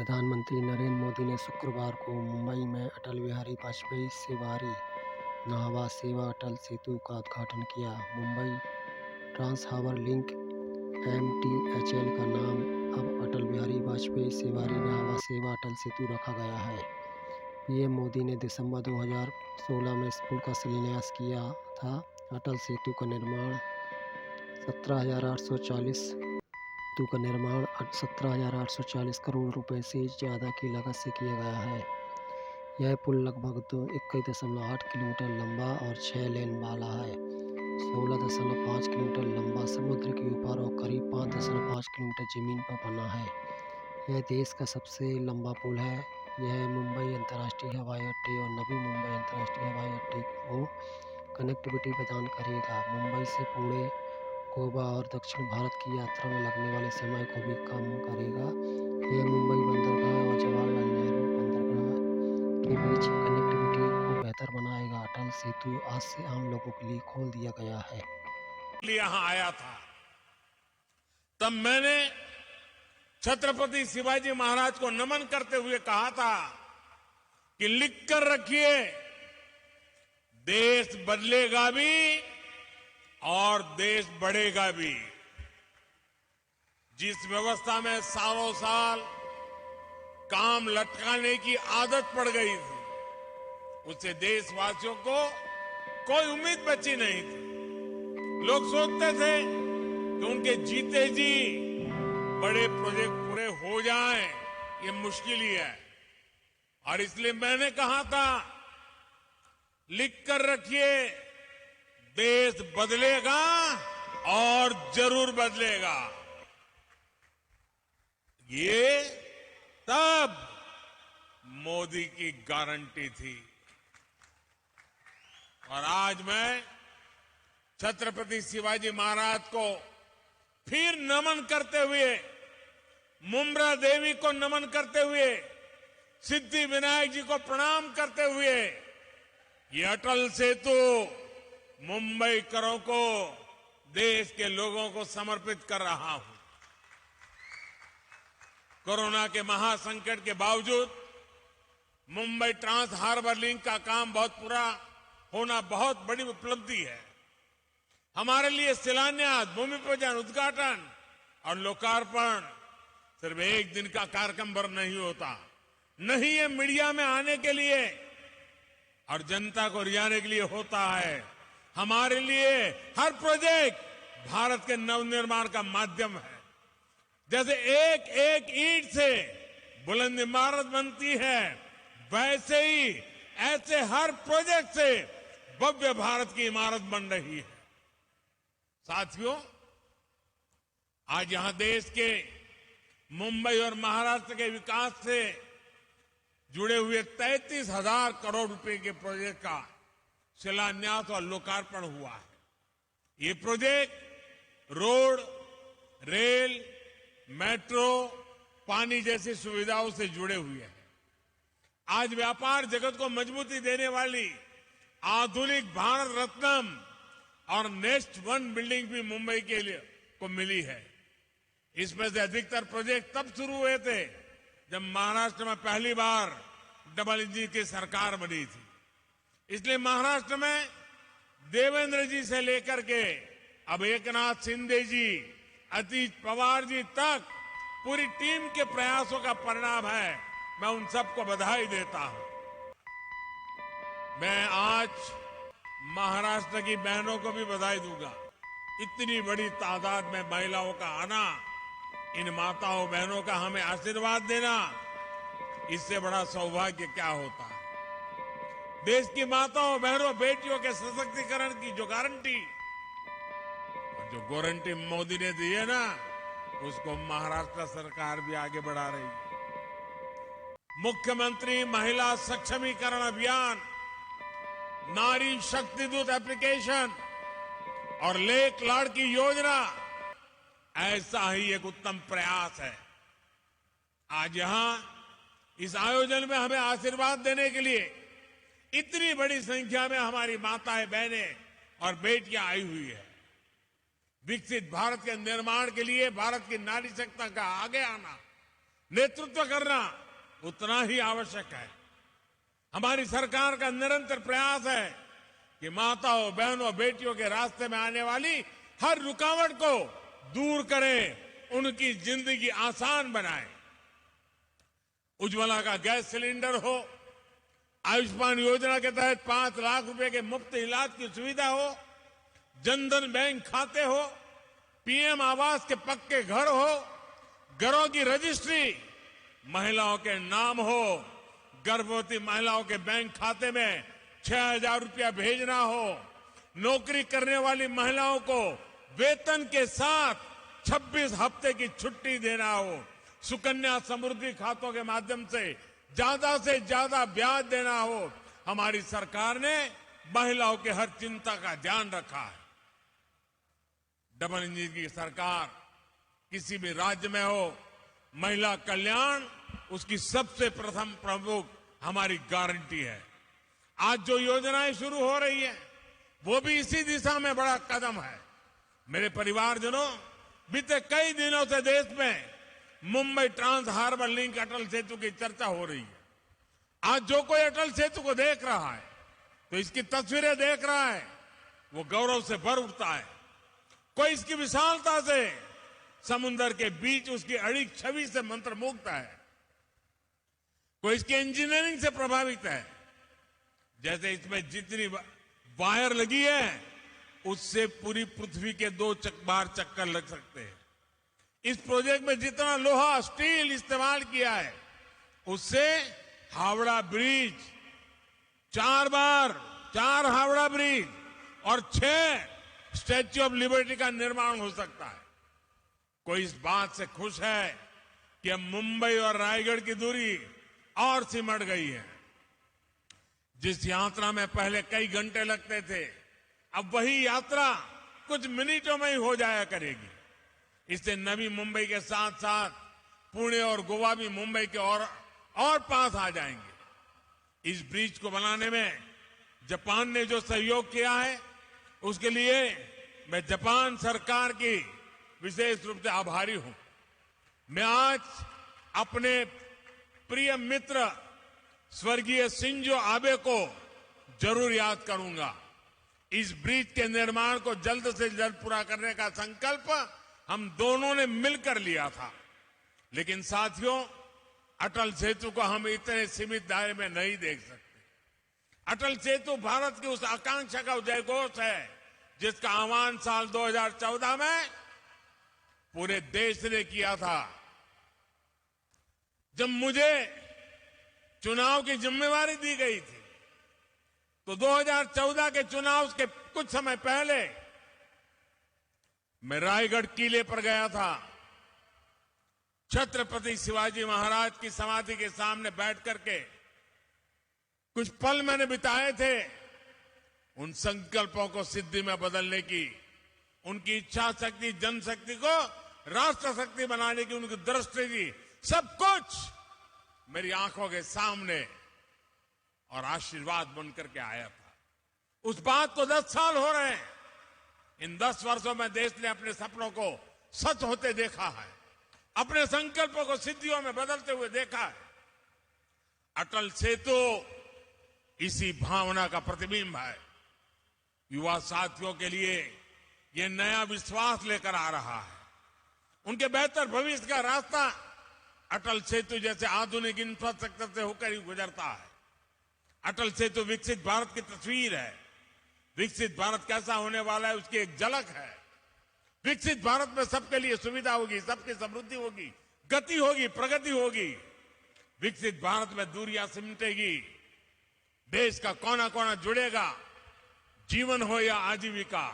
प्रधानमंत्री नरेंद्र मोदी ने शुक्रवार को मुंबई में अटल बिहारी वाजपेयी सेवारी नहवा सेवा अटल सेतु का उद्घाटन किया। Mumbai trans harbour link (MTHL) का नाम अब अटल बिहारी वाजपेयी सेवारी नहवा सेवा अटल सेतु रखा गया है। पीएम मोदी ने दिसंबर 2016 में इस पुल का शिलान्यास किया था। अटल सेतु का निर्माण 17,840 करोड़ रुपए से ज़्यादा की लागत से किया गया है। यह पुल लगभग 21.8 किलोमीटर लंबा और 6 लेन वाला है। 16.5 किलोमीटर लंबा समुद्र के ऊपर और करीब 5.5 किलोमीटर जमीन पर बना है। यह देश का सबसे लंबा पुल है। यह मुंबई अंतर्राष्ट्रीय हवाई अड्डे और नवी मुंबई अंतर्राष्ट्रीय हवाई अड्डे को कनेक्टिविटी प्रदान करेगा। मुंबई से पुणे, गोवा और दक्षिण भारत की यात्रा में लगने वाले समय को भी कम करेगा। यह मुंबई बंदरगाह और जवाहरलाल नेहरू बंदरगाह के बीच कनेक्टिविटी को बेहतर बनाएगा। अटल सेतु आज से आम लोगों के लिए खोल दिया गया है। यहाँ आया था तब मैंने छत्रपति शिवाजी महाराज को नमन करते हुए कहा था कि लिख कर रखिए, देश बदलेगा भी और देश बढ़ेगा भी। जिस व्यवस्था में सालों साल काम लटकाने की आदत पड़ गई थी, उससे देशवासियों को कोई उम्मीद बची नहीं थी। लोग सोचते थे कि उनके जीते जी बड़े प्रोजेक्ट पूरे हो जाएं, ये मुश्किल ही है। और इसलिए मैंने कहा था, लिख कर रखिए, देश बदलेगा और जरूर बदलेगा। ये तब मोदी की गारंटी थी। और आज मैं छत्रपति शिवाजी महाराज को फिर नमन करते हुए, मुम्बरा देवी को नमन करते हुए, सिद्धि विनायक जी को प्रणाम करते हुए ये अटल सेतु मुंबईकरों को, देश के लोगों को समर्पित कर रहा हूं। कोरोना के महासंकट के बावजूद मुंबई ट्रांस हार्बर लिंक का काम पूरा होना बहुत बड़ी उपलब्धि है। हमारे लिए शिलान्यास, भूमि पूजन, उद्घाटन और लोकार्पण सिर्फ एक दिन का कार्यक्रम पर नहीं होता। नहीं, ये मीडिया में आने के लिए और जनता को रिझाने के लिए होता है। हमारे लिए हर प्रोजेक्ट भारत के नवनिर्माण का माध्यम है। जैसे एक एक ईंट से बुलंद इमारत बनती है, वैसे ही ऐसे हर प्रोजेक्ट से भव्य भारत की इमारत बन रही है। साथियों, आज यहां देश के मुंबई और महाराष्ट्र के विकास से जुड़े हुए 33,000 करोड़ रुपए के प्रोजेक्ट का शिलान्यास और लोकार्पण हुआ है। ये प्रोजेक्ट रोड, रेल, मेट्रो, पानी जैसी सुविधाओं से जुड़े हुए हैं। आज व्यापार जगत को मजबूती देने वाली आधुनिक भारत रत्न और नेक्स्ट वन बिल्डिंग भी मुंबई के लिए को मिली है। इसमें से अधिकतर प्रोजेक्ट तब शुरू हुए थे जब महाराष्ट्र में पहली बार डबल इंजन की सरकार बनी थी। इसलिए महाराष्ट्र में देवेंद्र जी से लेकर के अब एकनाथ शिंदे जी, अतीश पवार जी तक पूरी टीम के प्रयासों का परिणाम है। मैं उन सबको बधाई देता हूं। मैं आज महाराष्ट्र की बहनों को भी बधाई दूंगा। इतनी बड़ी तादाद में महिलाओं का आना, इन माताओं बहनों का हमें आशीर्वाद देना, इससे बड़ा सौभाग्य क्या होता है। देश की माताओं बहनों बेटियों के सशक्तिकरण की जो गारंटी और जो गारंटी मोदी ने दी है ना, उसको महाराष्ट्र सरकार भी आगे बढ़ा रही है। मुख्यमंत्री महिला सक्षमीकरण अभियान, नारी शक्ति दूत एप्लीकेशन और लेख लाड़की योजना ऐसा ही एक उत्तम प्रयास है। आज यहां इस आयोजन में हमें आशीर्वाद देने के लिए इतनी बड़ी संख्या में हमारी माताएं, बहनें और बेटियां आई हुई है। विकसित भारत के निर्माण के लिए भारत की नारी शक्ति का आगे आना नेतृत्व करना उतना ही आवश्यक है। हमारी सरकार का निरंतर प्रयास है कि माताओं, बहनों, बेटियों के रास्ते में आने वाली हर रुकावट को दूर करें, उनकी जिंदगी आसान बनाएं। उज्ज्वला का गैस सिलेंडर हो, आयुष्मान योजना के तहत 5 लाख रुपए के मुफ्त इलाज की सुविधा हो, जनधन बैंक खाते हो, पीएम आवास के पक्के घर हो, घरों की रजिस्ट्री महिलाओं के नाम हो, गर्भवती महिलाओं के बैंक खाते में 6,000 रुपया भेजना हो, नौकरी करने वाली महिलाओं को वेतन के साथ 26 हफ्ते की छुट्टी देना हो, सुकन्या समृद्धि खातों के माध्यम से ज्यादा ब्याज देना हो। हमारी सरकार ने महिलाओं के हर चिंता का ध्यान रखा है। डबल इंजन की सरकार किसी भी राज्य में हो, महिला कल्याण उसकी सबसे प्रथम प्रमुख हमारी गारंटी है। आज जो योजनाएं शुरू हो रही है वो भी इसी दिशा में बड़ा कदम है। मेरे परिवारजनों, बीते कई दिनों से देश में Mumbai trans harbour link Atal Setu की चर्चा हो रही है। आज जो कोई अटल सेतु को देख रहा है तो इसकी तस्वीरें देख रहा है, वो गौरव से भर उठता है। कोई इसकी विशालता से, समुद्र के बीच उसकी अड़िग छवि से मंत्रमुग्ध है, कोई इसकी इंजीनियरिंग से प्रभावित है। जैसे इसमें जितनी वायर लगी है उससे पूरी पृथ्वी के 2 बार चक्कर लग सकते हैं। इस प्रोजेक्ट में जितना लोहा, स्टील इस्तेमाल किया है उससे हावड़ा ब्रिज 4 हावड़ा ब्रिज और 6 स्टैच्यू ऑफ लिबर्टी का निर्माण हो सकता है। कोई इस बात से खुश है कि अब मुंबई और रायगढ़ की दूरी और सिमट गई है। जिस यात्रा में पहले कई घंटे लगते थे, अब वही यात्रा कुछ मिनटों में ही हो जाया करेगी। इससे नवी मुंबई के साथ साथ पुणे और गोवा भी मुंबई के और पास आ जाएंगे। इस ब्रिज को बनाने में जापान ने जो सहयोग किया है उसके लिए मैं जापान सरकार की विशेष रूप से आभारी हूं। मैं आज अपने प्रिय मित्र स्वर्गीय शिंजो आबे को जरूर याद करूंगा। इस ब्रिज के निर्माण को जल्द से जल्द पूरा करने का संकल्प हम दोनों ने मिलकर लिया था। लेकिन साथियों, अटल सेतु को हम इतने सीमित दायरे में नहीं देख सकते। अटल सेतु भारत की उस आकांक्षा का उदयघोष है जिसका आह्वान साल 2014 में पूरे देश ने किया था। जब मुझे चुनाव की जिम्मेवारी दी गई थी तो 2014 के चुनाव के कुछ समय पहले मैं रायगढ़ किले पर गया था। छत्रपति शिवाजी महाराज की समाधि के सामने बैठ करके कुछ पल मैंने बिताए थे उन संकल्पों को सिद्धि में बदलने की, उनकी इच्छा शक्ति, जनशक्ति को राष्ट्र शक्ति बनाने की उनकी दृष्टि की, सब कुछ मेरी आंखों के सामने और आशीर्वाद बनकर के आया था। उस बात को 10 साल हो रहे हैं। इन 10 वर्षों में देश ने अपने सपनों को सच होते देखा है, अपने संकल्पों को सिद्धियों में बदलते हुए देखा है। अटल सेतु इसी भावना का प्रतिबिंब है। युवा साथियों के लिए यह नया विश्वास लेकर आ रहा है। उनके बेहतर भविष्य का रास्ता अटल सेतु जैसे आधुनिक इंफ्रास्ट्रक्चर से होकर ही गुजरता है। अटल सेतु विकसित भारत की तस्वीर है। विकसित भारत कैसा होने वाला है उसकी एक झलक है। विकसित भारत में सबके लिए सुविधा होगी, सबकी समृद्धि होगी, गति होगी, प्रगति होगी। विकसित भारत में दूरियां सिमटेगी, देश का कोना कोना जुड़ेगा, जीवन हो या आजीविका,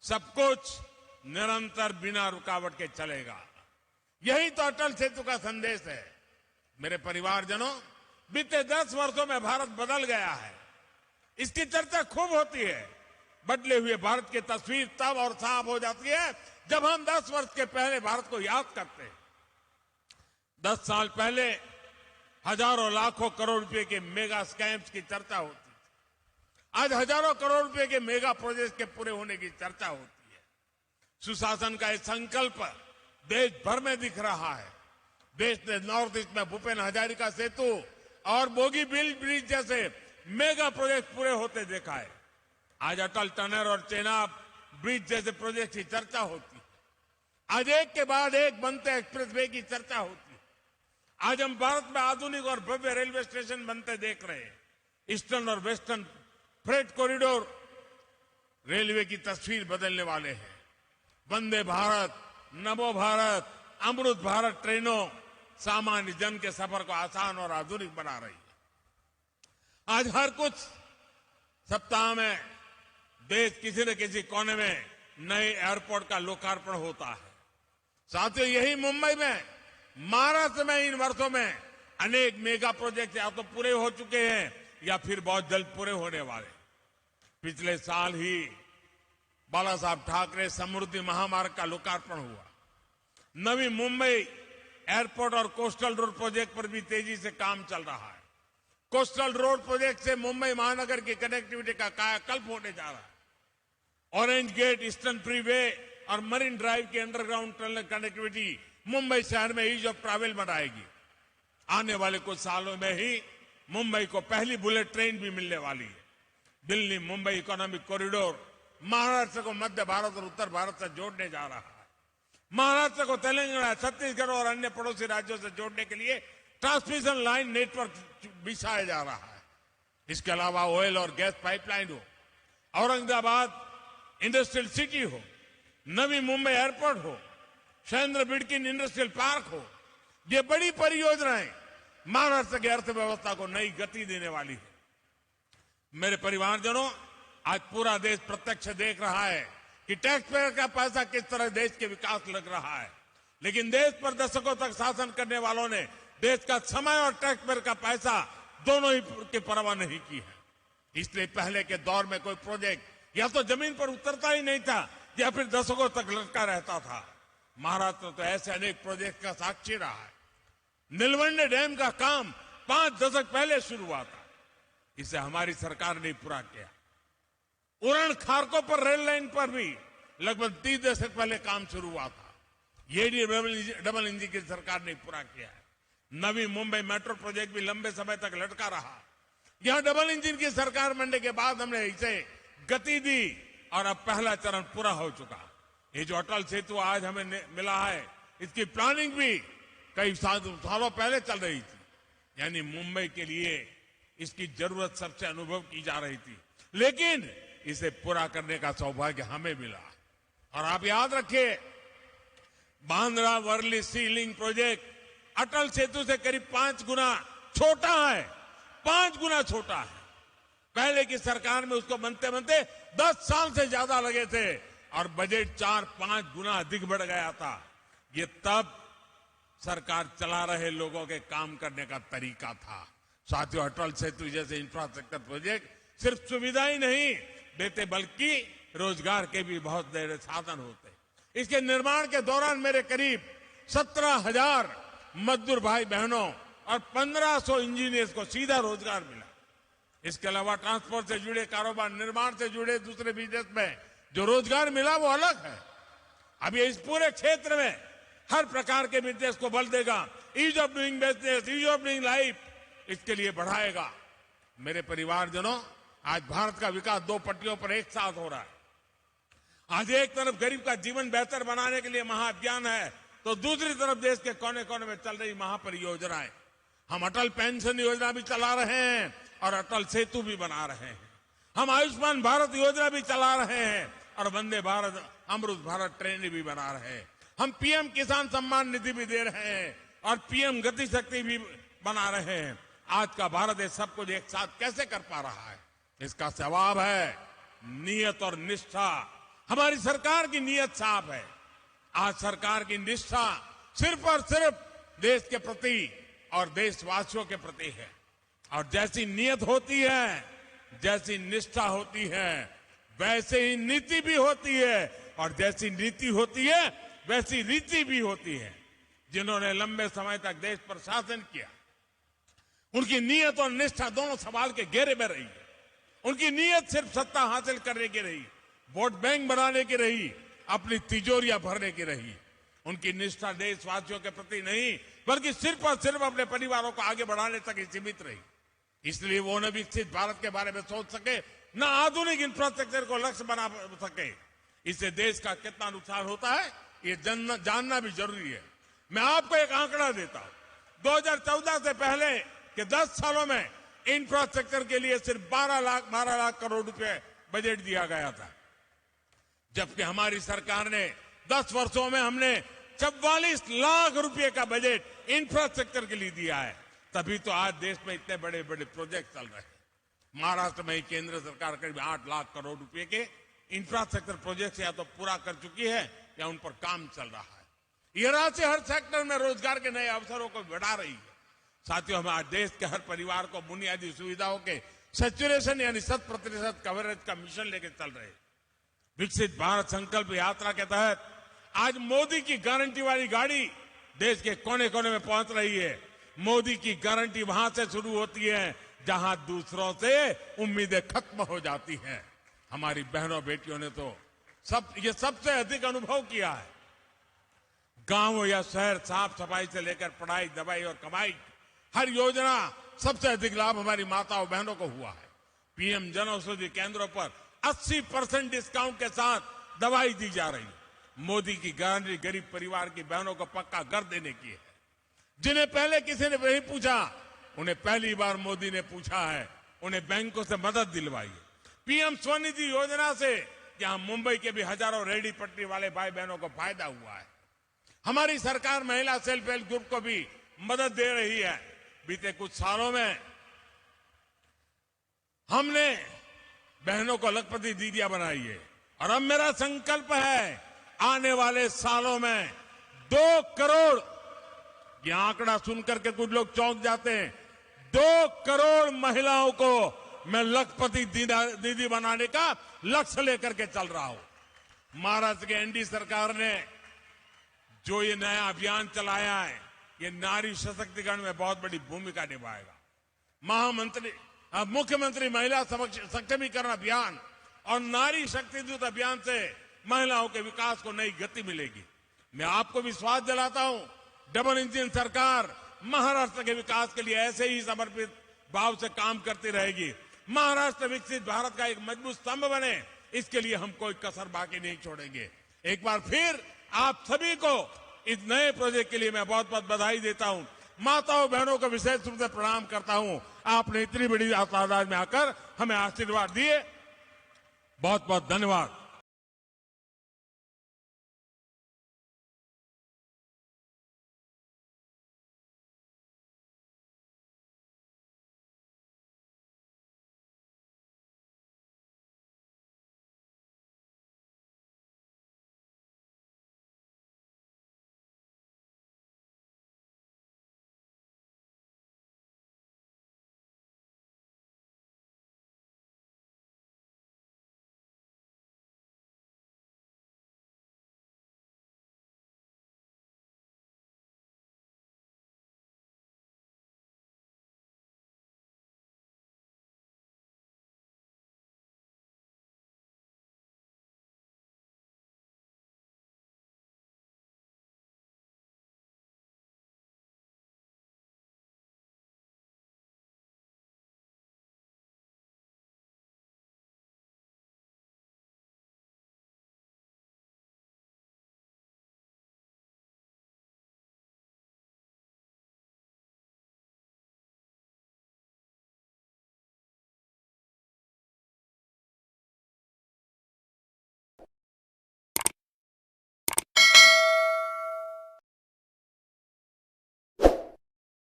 सब कुछ निरंतर बिना रुकावट के चलेगा। यही तो अटल सेतु का संदेश है। मेरे परिवारजनों, बीते 10 वर्षों में भारत बदल गया है। इसकी चर्चा खूब होती है। बदले हुए भारत की तस्वीर तब और साफ हो जाती है जब हम 10 वर्ष के पहले भारत को याद करते हैं। 10 साल पहले हजारों लाखों करोड़ रुपए के मेगा स्कैम्स की चर्चा होती थी। आज हजारों करोड़ रुपए के मेगा प्रोजेक्ट के पूरे होने की चर्चा होती है। सुशासन का एक संकल्प देश भर में दिख रहा है। देश ने नॉर्थ ईस्ट में भूपेन हजारिका सेतु और बोगीबील ब्रिज जैसे मेगा प्रोजेक्ट पूरे होते देखा है। आज अटल टनल और चेनाब ब्रिज जैसे प्रोजेक्ट की चर्चा होती है। आज एक के बाद एक बनते एक्सप्रेसवे की चर्चा होती है। आज हम भारत में आधुनिक और भव्य रेलवे स्टेशन बनते देख रहे हैं। ईस्टर्न और वेस्टर्न फ्रेट कॉरिडोर रेलवे की तस्वीर बदलने वाले हैं। वंदे भारत, नमो भारत, अमृत भारत ट्रेनों सामान्य जन के सफर को आसान और आधुनिक बना रही है। आज हर कुछ सप्ताह में देश किसी न किसी कोने में नए एयरपोर्ट का लोकार्पण होता है। साथियों, यही मुंबई में, महाराष्ट्र में इन वर्षों में अनेक मेगा प्रोजेक्ट या तो पूरे हो चुके हैं या फिर बहुत जल्द पूरे होने वाले। पिछले साल ही बाला साहब ठाकरे समृद्धि महामार्ग का लोकार्पण हुआ। नवी मुंबई एयरपोर्ट और कोस्टल रोड प्रोजेक्ट पर भी तेजी से काम चल रहा है। कोस्टल रोड प्रोजेक्ट से मुंबई महानगर की कनेक्टिविटी का कायाकल्प होने जा रहा है। ऑरेंज गेट, ईस्टर्न फ्रीवे और मरीन ड्राइव की अंडरग्राउंड टनल कनेक्टिविटी मुंबई शहर में ईज ऑफ ट्रैवल बनाएगी। आने वाले कुछ सालों में ही मुंबई को पहली बुलेट ट्रेन भी मिलने वाली है। दिल्ली मुंबई इकोनॉमिक कॉरिडोर महाराष्ट्र को मध्य भारत और उत्तर भारत से जोड़ने जा रहा है। महाराष्ट्र को तेलंगाना, छत्तीसगढ़ और अन्य पड़ोसी राज्यों से जोड़ने के लिए ट्रांसमिशन लाइन नेटवर्क बिछाया जा रहा है। इसके अलावा ऑयल और गैस पाइपलाइन हो, औरंगाबाद इंडस्ट्रियल सिटी हो, नवी मुंबई एयरपोर्ट हो, शैलेंद्र बिडकिन इंडस्ट्रियल पार्क हो, ये बड़ी परियोजनाएं महाराष्ट्र की अर्थव्यवस्था को नई गति देने वाली है। मेरे परिवारजनों, आज पूरा देश प्रत्यक्ष देख रहा है कि टैक्स पेयर का पैसा किस तरह देश के विकास लग रहा है। लेकिन देश पर दशकों तक शासन करने वालों ने देश का समय और टैक्स पेयर का पैसा दोनों ही की परवाह नहीं की है। इसलिए पहले के दौर में कोई प्रोजेक्ट या तो जमीन पर उतरता ही नहीं था या फिर दशकों तक लटका रहता था। महाराष्ट्र तो ऐसे अनेक प्रोजेक्ट का साक्षी रहा है। नीलवंडे डैम का काम 5 दशक पहले शुरू हुआ था, इसे हमारी सरकार ने पूरा किया। उरण खारकों पर रेल लाइन पर भी लगभग 30 दशक पहले काम शुरू हुआ था, ये डबल इंजन की सरकार ने पूरा किया है। नवी मुंबई मेट्रो प्रोजेक्ट भी लंबे समय तक लटका रहा। यहां डबल इंजन की सरकार बनने के बाद हमने इसे गति दी और अब पहला चरण पूरा हो चुका। ये जो अटल सेतु आज हमें मिला है, इसकी प्लानिंग भी कई सालों पहले चल रही थी। यानी मुंबई के लिए इसकी जरूरत सबसे अनुभव की जा रही थी, लेकिन इसे पूरा करने का सौभाग्य हमें मिला। और आप याद रखिए, बांद्रा वर्ली सी लिंक प्रोजेक्ट अटल सेतु से करीब 5 गुना छोटा है। 5 गुना छोटा है। पहले की सरकार में उसको बनते बनते 10 साल से ज्यादा लगे थे और बजट 4-5 गुना अधिक बढ़ गया था। ये तब सरकार चला रहे लोगों के काम करने का तरीका था। साथियों, अटल सेतु जैसे इंफ्रास्ट्रक्चर प्रोजेक्ट सिर्फ सुविधा ही नहीं देते बल्कि रोजगार के भी बहुत बड़े साधन होते। इसके निर्माण के दौरान मेरे करीब 17,000 मजदूर भाई बहनों और 1500 इंजीनियर्स को सीधा रोजगार मिला। इसके अलावा ट्रांसपोर्ट से जुड़े कारोबार, निर्माण से जुड़े दूसरे बिजनेस में जो रोजगार मिला वो अलग है। अब ये इस पूरे क्षेत्र में हर प्रकार के बिजनेस को बल देगा। Ease of doing business, ease of doing life, इसके लिए बढ़ाएगा। मेरे परिवारजनों, आज भारत का विकास 2 पटरियों पर एक साथ हो रहा है। आज एक तरफ गरीब का जीवन बेहतर बनाने के लिए महाअभियान है, तो दूसरी तरफ देश के कोने कोने में चल रही महापरियोजनाएं। हम अटल पेंशन योजना भी चला रहे हैं और अटल सेतु भी बना रहे हैं। हम आयुष्मान भारत योजना भी चला रहे हैं और वंदे भारत, अमृत भारत ट्रेन भी बना रहे हैं। हम पीएम किसान सम्मान निधि भी दे रहे हैं और पीएम गति शक्ति भी बना रहे हैं। आज का भारत ये सब कुछ एक साथ कैसे कर पा रहा है? इसका जवाब है नियत और निष्ठा। हमारी सरकार की नियत साफ है। आज सरकार की निष्ठा सिर्फ और सिर्फ देश के प्रति और देशवासियों के प्रति है। और जैसी नियत होती है, जैसी निष्ठा होती है, वैसे ही नीति भी होती है और जैसी नीति होती है वैसी रीति भी होती है। जिन्होंने लंबे समय तक देश पर शासन किया, उनकी नियत और निष्ठा दोनों सवाल के घेरे में रही है। उनकी नियत सिर्फ सत्ता हासिल करने की रही, वोट बैंक बनाने की रही, अपनी तिजोरियां भरने की रही। उनकी निष्ठा देशवासियों के प्रति नहीं बल्कि सिर्फ और सिर्फ अपने परिवारों को आगे बढ़ाने तक ही सीमित रही। इसलिए वो न विकसित भारत के बारे में सोच सके, न आधुनिक इंफ्रास्ट्रक्चर को लक्ष्य बना सके। इससे देश का कितना नुकसान होता है ये जानना भी जरूरी है। मैं आपको एक आंकड़ा देता हूं। 2014 से पहले के 10 सालों में इंफ्रास्ट्रक्चर के लिए सिर्फ 12 लाख करोड़ रुपए बजट दिया गया था, जबकि हमारी सरकार ने 10 वर्षों में हमने 44 लाख रुपए का बजट इंफ्रास्ट्रक्चर के लिए दिया है। तभी तो आज देश में इतने बड़े बड़े प्रोजेक्ट चल रहे हैं। महाराष्ट्र में ही केंद्र सरकार करीब 8 लाख करोड़ रुपए के इंफ्रास्ट्रक्चर प्रोजेक्ट या तो पूरा कर चुकी है या उन पर काम चल रहा है। यह राशि हर सेक्टर में रोजगार के नए अवसरों को बढ़ा रही है। साथियों, हम आज देश के हर परिवार को बुनियादी सुविधाओं के सैचुरेशन यानी 100% कवरेज का मिशन लेकर चल रहे हैं। विकसित भारत संकल्प यात्रा के तहत आज मोदी की गारंटी वाली गाड़ी देश के कोने कोने में पहुंच रही है। मोदी की गारंटी वहां से शुरू होती है जहां दूसरों से उम्मीदें खत्म हो जाती हैं। हमारी बहनों बेटियों ने तो ये सबसे अधिक अनुभव किया है। गांव या शहर, साफ सफाई से लेकर पढ़ाई, दवाई और कमाई, हर योजना सबसे अधिक लाभ हमारी माताओं बहनों को हुआ है। पीएम जन औषधि केंद्रों पर 80% डिस्काउंट के साथ दवाई दी जा रही है। मोदी की गारंटी गरीब परिवार की बहनों को पक्का घर देने की है। जिन्हें पहले किसी ने नहीं पूछा, उन्हें पहली बार मोदी ने पूछा है, उन्हें बैंकों से मदद दिलवाई है। पीएम स्वनिधि योजना से यहां मुंबई के भी हजारों रेहड़ी पटरी वाले भाई बहनों को फायदा हुआ है। हमारी सरकार महिला सेल्फ हेल्प ग्रुप को भी मदद दे रही है। बीते कुछ सालों में हमने बहनों को लखपति दीदियां बनाई है और अब मेरा संकल्प है आने वाले सालों में 2 करोड़, ये आंकड़ा सुनकर के कुछ लोग चौंक जाते हैं, 2 करोड़ महिलाओं को मैं लखपति दीदी बनाने का लक्ष्य लेकर के चल रहा हूं। महाराष्ट्र के एनडीए सरकार ने जो ये नया अभियान चलाया है, ये नारी सशक्तिकरण में बहुत बड़ी भूमिका निभाएगा। मुख्यमंत्री महिला सक्षमीकरण अभियान और नारी शक्ति दूत अभियान से महिलाओं के विकास को नई गति मिलेगी। मैं आपको विश्वास दिलाता हूं, डबल इंजन सरकार महाराष्ट्र के विकास के लिए ऐसे ही समर्पित भाव से काम करती रहेगी। महाराष्ट्र विकसित भारत का एक मजबूत स्तंभ बने, इसके लिए हम कोई कसर बाकी नहीं छोड़ेंगे। एक बार फिर आप सभी को इस नए प्रोजेक्ट के लिए मैं बहुत बहुत बधाई देता हूं। माताओं बहनों को विशेष रूप से प्रणाम करता हूं। आपने इतनी बड़ी तादाद में आकर हमें आशीर्वाद दिए, बहुत बहुत धन्यवाद।